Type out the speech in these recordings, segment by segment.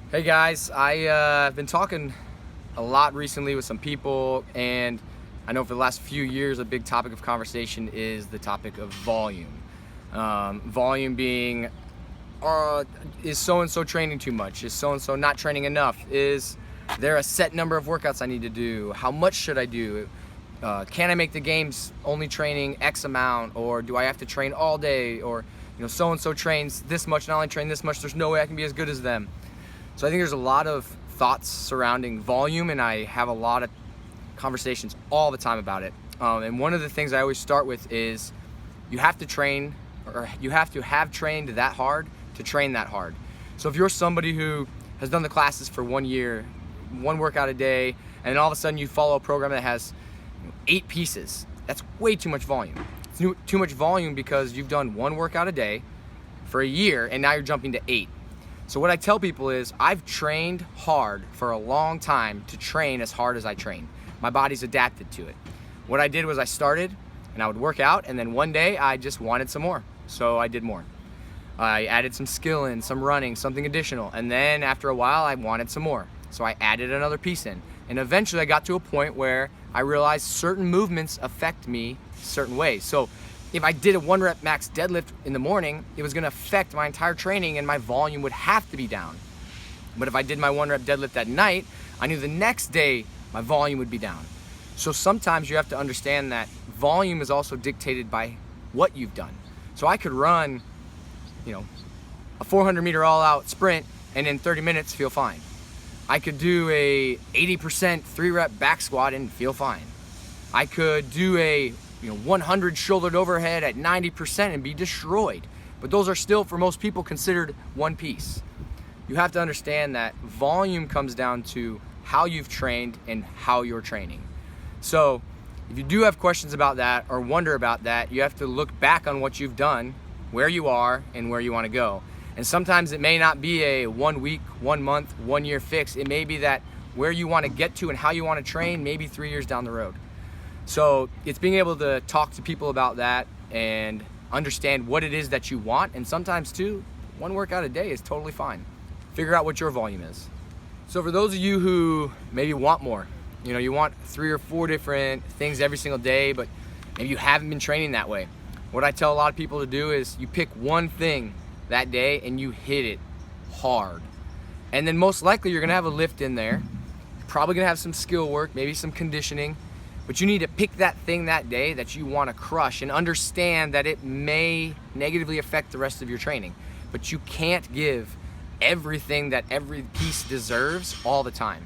Hey guys, I've been talking a lot recently with some people, and I know for the last few years a big topic of conversation is the topic of volume. Volume being, is so-and-so training too much? Is so-and-so not training enough? Is there a set number of workouts I need to do? How much should I do? Can I make the games only training X amount, or do I have to train all day? Or, so-and-so trains this much and I only train this much, there's no way I can be as good as them. So I think there's a lot of thoughts surrounding volume, and I have a lot of conversations all the time about it. And one of the things I always start with is you have to train, or you have to have trained that hard to train that hard. So if you're somebody who has done the classes for 1 year, one workout a day, and then all of a sudden you follow a program that has 8 pieces, that's way too much volume. It's too much volume because you've done one workout a day for a year, and now you're jumping to 8. So what I tell people is I've trained hard for a long time to train as hard as I train. My body's adapted to it. What I did was I started and I would work out, and then one day I just wanted some more. So I did more. I added some skill in, some running, something additional. And then after a while I wanted some more. So I added another piece in. And eventually I got to a point where I realized certain movements affect me certain ways. So if I did a 1 rep max deadlift in the morning, it was gonna affect my entire training and my volume would have to be down. But if I did my 1 rep deadlift at night, I knew the next day my volume would be down. So sometimes you have to understand that volume is also dictated by what you've done. So I could run, a 400 meter all out sprint and in 30 minutes feel fine. I could do a 80% 3 rep back squat and feel fine. I could do a 100 shouldered overhead at 90% and be destroyed. But those are still, for most people, considered one piece. You have to understand that volume comes down to how you've trained and how you're training. So if you do have questions about that or wonder about that, you have to look back on what you've done, where you are, and where you want to go. And sometimes it may not be a 1 week, 1 month, 1 year fix. It may be that where you want to get to and how you want to train, maybe 3 years down the road. So it's being able to talk to people about that and understand what it is that you want. And sometimes too, 1 workout a day is totally fine. Figure out what your volume is. So for those of you who maybe want more, you want 3 or 4 different things every single day, but maybe you haven't been training that way. What I tell a lot of people to do is you pick one thing that day and you hit it hard. And then most likely you're gonna have a lift in there. You're probably gonna have some skill work, maybe some conditioning. But you need to pick that thing that day that you want to crush and understand that it may negatively affect the rest of your training. But you can't give everything that every piece deserves all the time.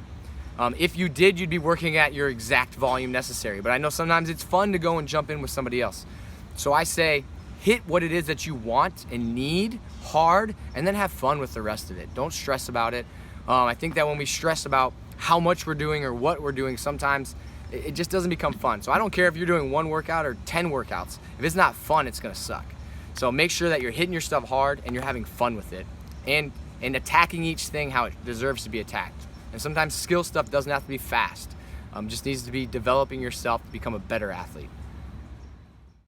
If you did, you'd be working at your exact volume necessary. But I know sometimes it's fun to go and jump in with somebody else. So I say, hit what it is that you want and need hard, and then have fun with the rest of it. Don't stress about it. I think that when we stress about how much we're doing or what we're doing, sometimes it just doesn't become fun. So I don't care if you're doing 1 workout or 10 workouts. If it's not fun, it's gonna suck. So make sure that you're hitting your stuff hard and you're having fun with it, and attacking each thing how it deserves to be attacked. And sometimes skill stuff doesn't have to be fast. Just needs to be developing yourself to become a better athlete.